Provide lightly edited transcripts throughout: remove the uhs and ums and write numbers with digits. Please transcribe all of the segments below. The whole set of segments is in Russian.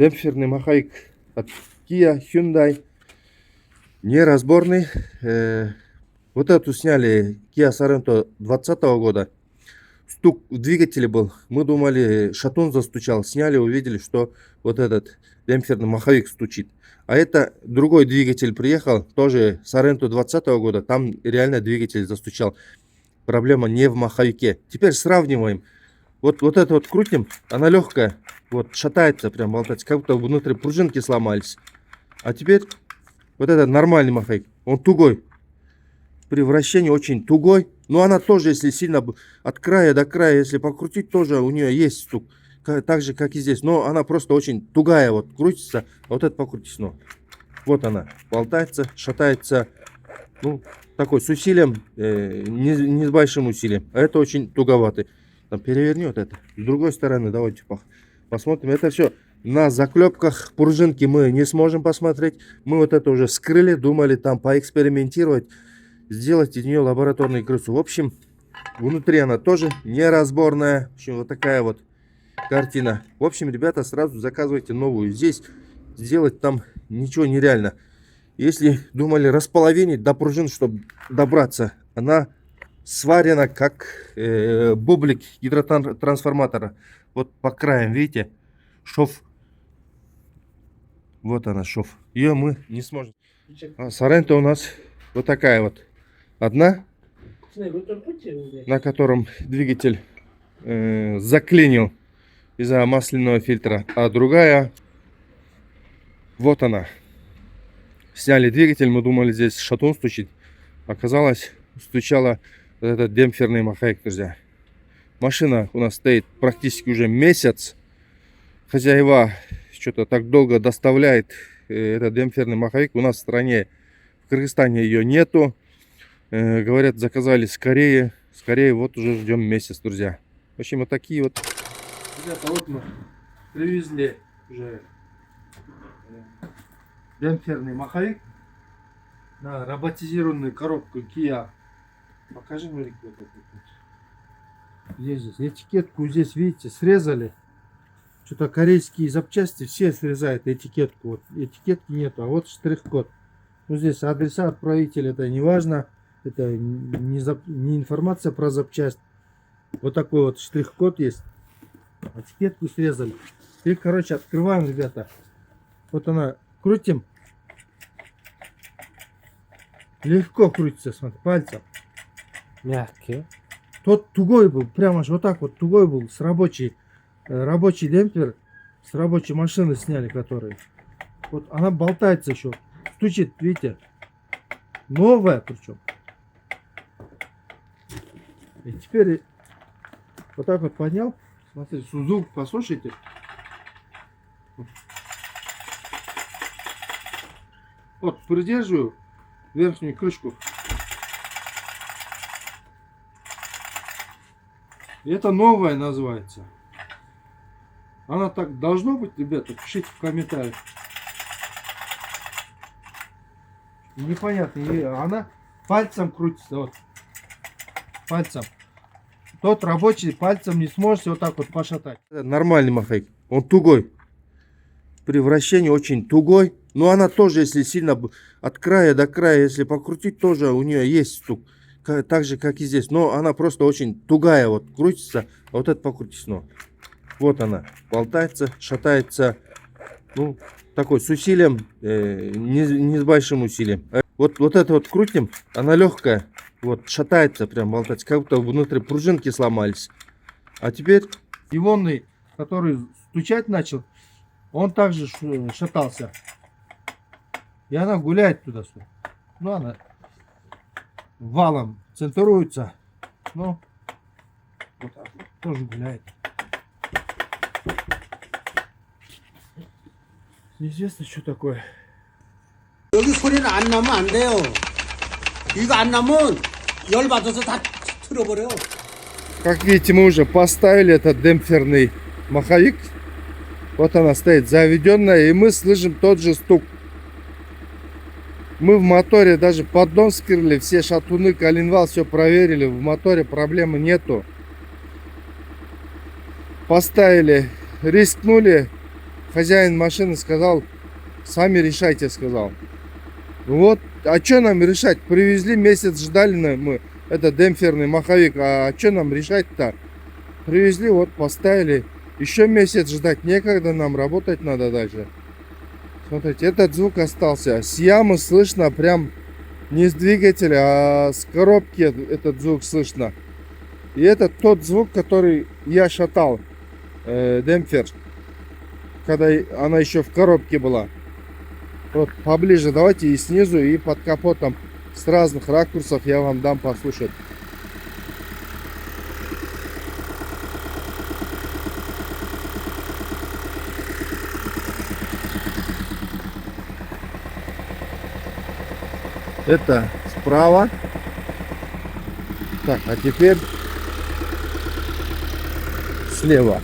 Демпферный маховик от Kia, Hyundai. Неразборный. Вот эту сняли Kia Sorento 2020 года. Стук в двигателе был. Мы думали, шатун застучал. Сняли, увидели, что вот этот демпферный маховик стучит. А это другой двигатель приехал, тоже Sorento 2020 года. Там реально двигатель застучал. Проблема не в маховике. Теперь сравниваем. Вот это вот крутим, она легкая. Вот шатается, прям болтается, как будто внутри пружинки сломались. А теперь вот этот нормальный маховик. Он тугой. При вращении очень тугой. Но она тоже, если сильно от края до края, если покрутить, тоже у нее есть стук. Так же, как и здесь. Но она просто очень тугая. Вот крутится. А вот это покрутить. Но вот она. Болтается, шатается. Ну, такой с усилием. Не с большим усилием. А это очень туговатый. Там перевернет это. С другой стороны, давайте посмотрим. Это все на заклепках. Пружинки мы не сможем посмотреть. Мы вот это уже вскрыли. Думали там поэкспериментировать. Сделать из нее лабораторную крысу. В общем, внутри она тоже неразборная. В общем, вот такая вот картина. В общем, ребята, сразу заказывайте новую. Здесь сделать там ничего нереально. Если думали располовинить до пружин, чтобы добраться, она сварена как бублик гидротрансформатора. Вот по краям, видите, шов. Вот она, шов. Ее мы не сможем. А Sorento у нас вот такая вот. Одна, на котором двигатель заклинил из-за масляного фильтра. А другая, вот она. Сняли двигатель, мы думали, здесь шатун стучит. Оказалось, стучала вот этот демпферный маховик, друзья. Машина у нас стоит практически уже месяц. Хозяева что-то так долго доставляет этот демпферный маховик. У нас в стране, в Кыргызстане ее нету. Говорят, заказали скорее. Скорее, вот уже ждем месяц, друзья. В общем, вот такие вот. Ребята, вот мы привезли уже демпферный маховик на роботизированную коробку Kia. Покажи, Марик, вот это. Здесь этикетку, здесь, видите, срезали. Что-то корейские запчасти все срезают этикетку. Вот этикетки нету, а вот штрих-код. Ну, здесь адреса отправителя, это не важно. Это не информация про запчасть. Вот такой вот штрих-код есть. Этикетку срезали. И, короче, открываем, ребята. Вот она, крутим. Легко крутится, смотри, пальцем. Мягкий. Тот тугой был, прямо же вот так вот тугой был, с рабочий демпфер, с рабочей машины сняли, которые. Вот она болтается еще, стучит, видите, новая причем. И теперь вот так вот поднял, смотрите, звук послушайте. Вот, придерживаю верхнюю крышку. Это новая называется. Она так должно быть, ребята, пишите в комментариях. Непонятно. Она пальцем крутится. Вот. Пальцем. Тот рабочий пальцем не сможете вот так вот пошатать. Это нормальный маховик. Он тугой. При вращении очень тугой. Но она тоже, если сильно от края до края, если покрутить, тоже у нее есть стук. Так же, как и здесь. Но она просто очень тугая. Вот крутится. А вот это покрутить. Но вот она. Болтается, шатается. Ну, такой с усилием. Не с большим усилием. Вот это вот крутим. Она легкая. Вот шатается, прям болтается. Как будто внутри пружинки сломались. А теперь ионный, который стучать начал, он также шатался. И она гуляет туда-сюда. Ну, она валом центруется. Ну, вот так вот, тоже гуляет. Неизвестно, что такое. 여기 소리는 안 나면 안 돼요. 이거 안 나면 열 받아서 다 틀어버려. Как видите, мы уже поставили этот демпферный маховик. Вот она стоит заведенная, и мы слышим тот же стук. Мы в моторе даже поддон вскрыли, все шатуны, коленвал, все проверили. В моторе проблемы нету. Поставили, рискнули, хозяин машины сказал, сами решайте, сказал. Вот, а что нам решать? Привезли, месяц ждали мы, это демпферный маховик, а что нам решать-то? Привезли, вот, поставили. Еще месяц ждать некогда, нам работать надо дальше. Смотрите, этот звук остался. С ямы слышно прям не с двигателя, а с коробки этот звук слышно. И это тот звук, который я шатал, демпфер, когда она еще в коробке была. Вот поближе давайте и снизу, и под капотом с разных ракурсов я вам дам послушать. Это справа. Так, а теперь слева.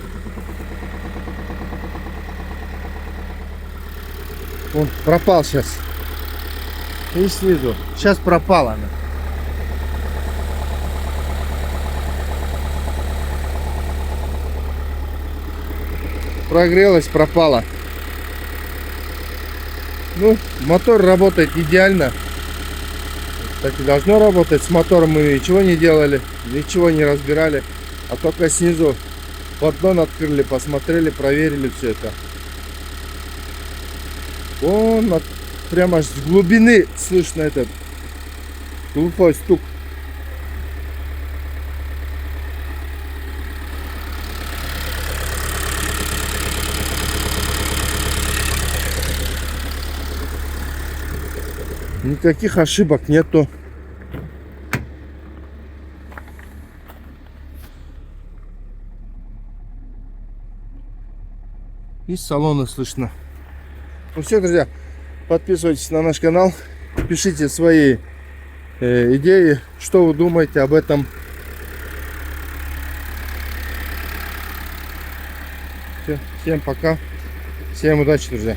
Он пропал сейчас. И снизу. Сейчас пропала она. Прогрелась, пропала. Ну, мотор работает идеально. Так и должно работать. С мотором мы ничего не делали, ничего не разбирали, а только снизу поддон открыли, посмотрели, проверили все это. Вон прямо аж с глубины слышно этот глухой стук. Никаких ошибок нету. Из салона слышно. Ну все, друзья, подписывайтесь на наш канал, пишите свои идеи, что вы думаете об этом. Всем пока, всем удачи, друзья.